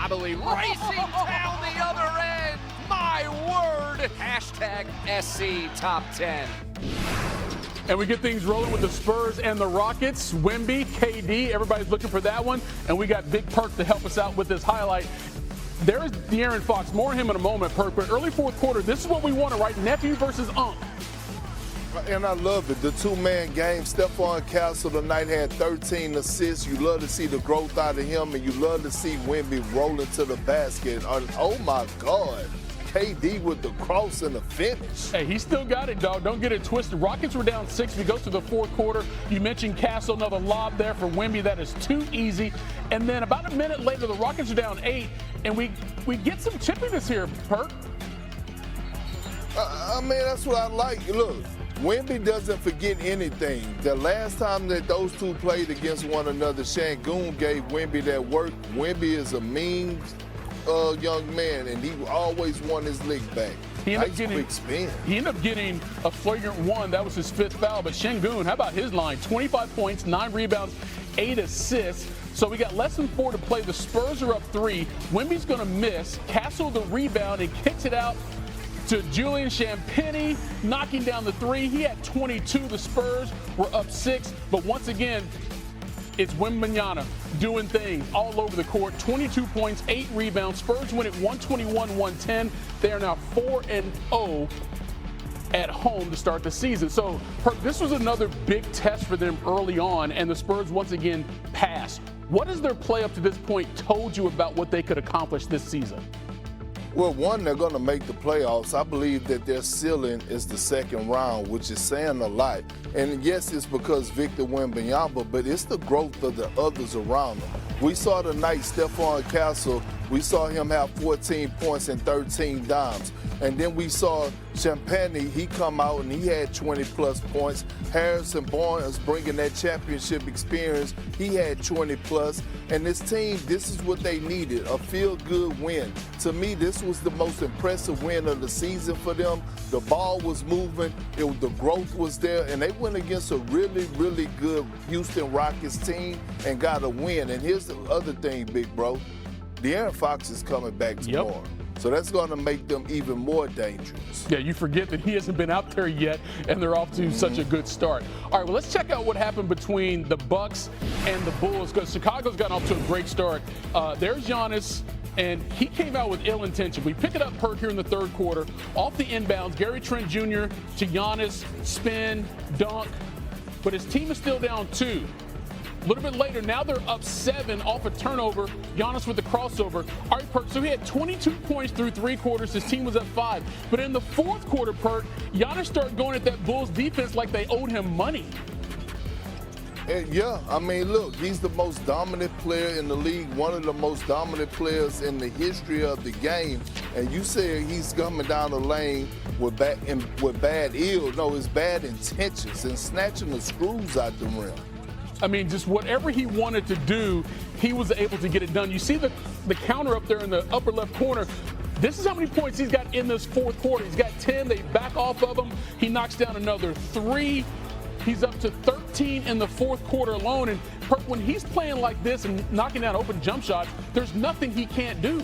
Mobley racing down the other end. My word. Hashtag SC Top 10. And we get things rolling with the Spurs and the Rockets. Wemby, KD, everybody's looking for that one. And we got Big Perk to help us out with this highlight. There is De'Aaron Fox. More on him in a moment, Perk. But early fourth quarter, this is what we wanted, right? Nephew versus Unc. And I love it. The two-man game. Stephon Castle tonight had 13 assists. You love to see the growth out of him, and you love to see Wemby rolling to the basket. Oh, my God. KD with the cross and the finish. Hey, he still got it, dog. Don't get it twisted. Rockets were down 6. We go to the fourth quarter. You mentioned Castle, another lob there for Wemby. That is too easy. And then about a minute later, the Rockets are down 8, and we get some chippiness here, Perk. I mean, that's what I like. Look, Wemby doesn't forget anything. The last time that those two played against one another, Shannon gave Wemby that work. Wemby is a mean young man, and he always won his lick back. He ended up getting a flagrant 1. That was his 5th foul. But Shannon, how about his line? 25 points, 9 rebounds, 8 assists. So we got less than 4 to play. The Spurs are up 3. Wemby's going to miss. Castle the rebound and kicks it out to Julian Champagnie, knocking down the 3. He had 22. The Spurs were up 6. But once again, it's Wembanyama doing things all over the court. 22 points, 8 rebounds. Spurs win it 121-110. They are now 4-0 at home to start the season. So, this was another big test for them early on, and the Spurs once again passed. What has their play up to this point told you about what they could accomplish this season? Well, one, they're going to make the playoffs. I believe that their ceiling is the second round, which is saying a lot. And yes, it's because Victor Wembanyama, but it's the growth of the others around him. We saw tonight Stephon Castle. We saw him have 14 points and 13 dimes. And then we saw Champagnie, he come out and he had 20-plus points. Harrison Barnes bringing that championship experience. He had 20-plus. And this team, this is what they needed, a feel-good win. To me, this was the most impressive win of the season for them. The ball was moving. The growth was there. And they went against a really, really good Houston Rockets team and got a win. And here's the other thing, big bro. De'Aaron Fox is coming back tomorrow. Yep. So that's going to make them even more dangerous. Yeah, you forget that he hasn't been out there yet, and they're off to such a good start. All right, well, let's check out what happened between the Bucks and the Bulls, because Chicago's gotten off to a great start. There's Giannis, and he came out with ill intention. We pick it up, Perk, here in the third quarter. Off the inbounds, Gary Trent Jr. to Giannis, spin, dunk, but his team is still down 2. A little bit later, now they're up 7 off a turnover. Giannis with the crossover. All right, Perk, so he had 22 points through 3 quarters. His team was up 5. But in the fourth quarter, Perk, Giannis started going at that Bulls defense like they owed him money. Yeah, I mean, look, he's the most dominant player in the league, one of the most dominant players in the history of the game. And you say he's coming down the lane with bad intentions and snatching the screws out the rim. I mean, just whatever he wanted to do, he was able to get it done. You see the counter up there in the upper left corner. This is how many points he's got in this fourth quarter. He's got 10. They back off of him. He knocks down another 3. He's up to 13 in the fourth quarter alone. And when he's playing like this and knocking down open jump shots, there's nothing he can't do.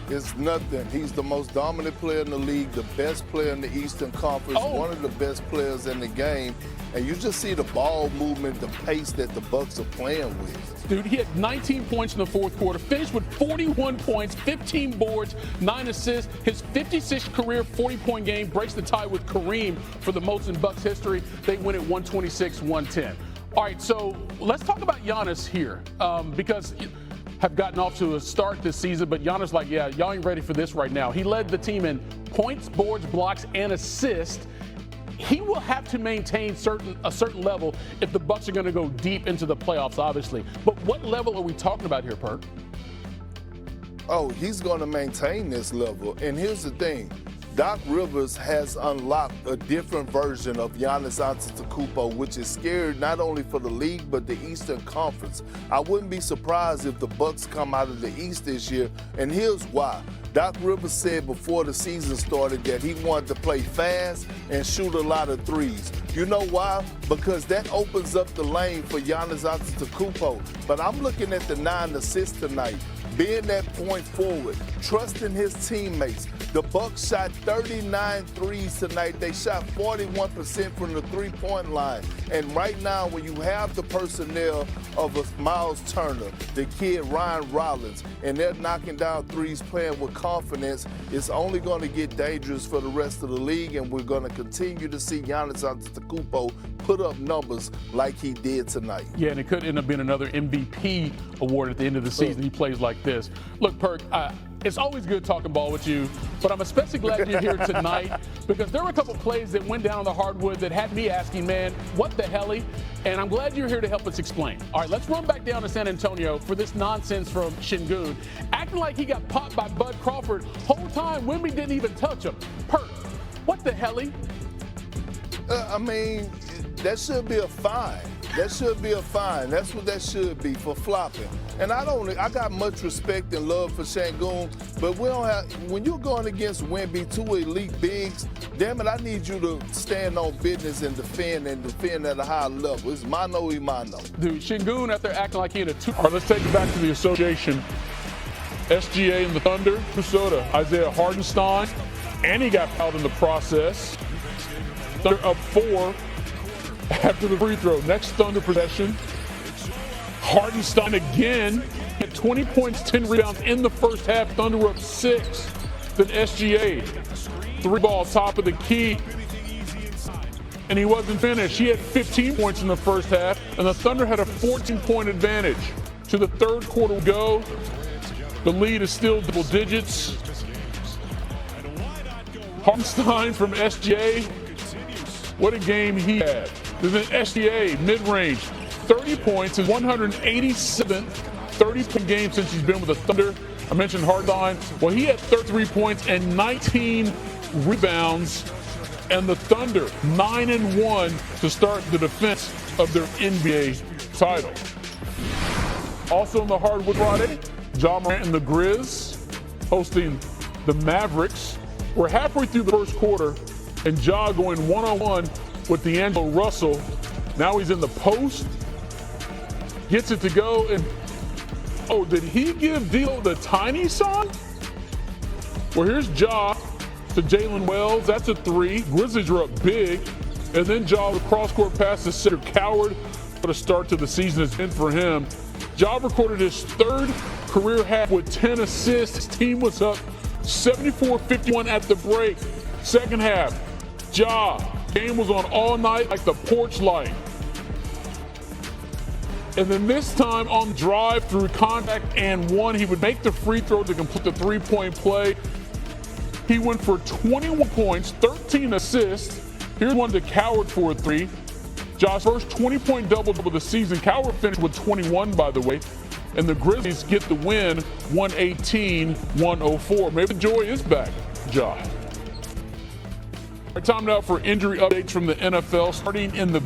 It's nothing. He's the most dominant player in the league, the best player in the Eastern Conference, one of the best players in the game. And you just see the ball movement, the pace that the Bucks are playing with. Dude, he had 19 points in the fourth quarter, finished with 41 points, 15 boards, 9 assists. His 56th career 40-point game breaks the tie with Kareem for the most in Bucks history. They win it 126-110. All right, so let's talk about Giannis here because have gotten off to a start this season, but Giannis like, yeah, y'all ain't ready for this right now. He led the team in points, boards, blocks, and assists. He will have to maintain a certain level if the Bucks are going to go deep into the playoffs, obviously. But what level are we talking about here, Perk? Oh, he's going to maintain this level. And here's the thing. Doc Rivers has unlocked a different version of Giannis Antetokounmpo, which is scary not only for the league but the Eastern Conference. I wouldn't be surprised if the Bucks come out of the East this year, and here's why. Doc Rivers said before the season started that he wanted to play fast and shoot a lot of threes. You know why? Because that opens up the lane for Giannis Antetokounmpo. But I'm looking at the 9 assists tonight. being that point forward, trusting his teammates. The Bucks shot 39 threes tonight. They shot 41% from the three-point line. And right now, when you have the personnel of a Miles Turner, the kid Ryan Rollins, and they're knocking down threes, playing with confidence, it's only going to get dangerous for the rest of the league, and we're going to continue to see Giannis Antetokounmpo put up numbers like he did tonight. Yeah, and it could end up being another MVP award at the end of the season. He plays like this. Look, Perk, it's always good talking ball with you, but I'm especially glad you're here tonight because there were a couple plays that went down on the hardwood that had me asking, man, what the helly? And I'm glad you're here to help us explain. All right, let's run back down to San Antonio for this nonsense from Şengün, acting like he got popped by Bud Crawford. Whole time, Wemby didn't even touch him. Perk, what the helly? I mean, that should be a fine. That should be a fine. That's what that should be for flopping. And I got much respect and love for Şengün, but we don't have, when you're going against Wemby, two elite bigs, damn it, I need you to stand on business and defend at a high level. It's mano y mano. Dude, Şengün out there acting like he in a two. All right, let's take it back to the association. SGA and the Thunder, Minnesota, Isaiah Hartenstein, and he got fouled in the process. Thunder up 4 after the free throw. Next Thunder possession. Hartenstein again at 20 points, 10 rebounds in the first half. Thunder were up 6. Then SGA, 3-ball top of the key. And he wasn't finished. He had 15 points in the first half, and the Thunder had a 14-point advantage. To the third quarter we go. The lead is still double digits. Hartenstein from SGA. What a game he had. There's an SGA mid-range. 30 points, his 187th 30-point game since he's been with the Thunder. I mentioned Hartenstein. Well, he had 33 points and 19 rebounds. And the Thunder 9-1 to start the defense of their NBA title. Also on the hardwood Friday, Ja Morant and the Grizz hosting the Mavericks. We're halfway through the first quarter, and Ja going one-on-one with D'Angelo Russell. Now he's in the post, gets it to go, and oh, did he give D'Lo the tiny sign? Well, here's Ja to Jalen Wells. That's a 3. Grizzlies are up big, and then Ja with a cross-court pass to Cedar Coward. What a start to the season has been for him. Ja recorded his 3rd career half with 10 assists. His team was up 74-51 at the break. Second half, Ja, game was on all night like the porch light. And then this time on drive through contact and one, he would make the free throw to complete the 3-point play. He went for 21 points, 13 assists. Here's one to Coward for a 3. Ja's first 20-point double-double of the season. Coward finished with 21, by the way. And the Grizzlies get the win, 118-104. Maybe the joy is back, Ja. All right, time now for injury updates from the NFL, starting in the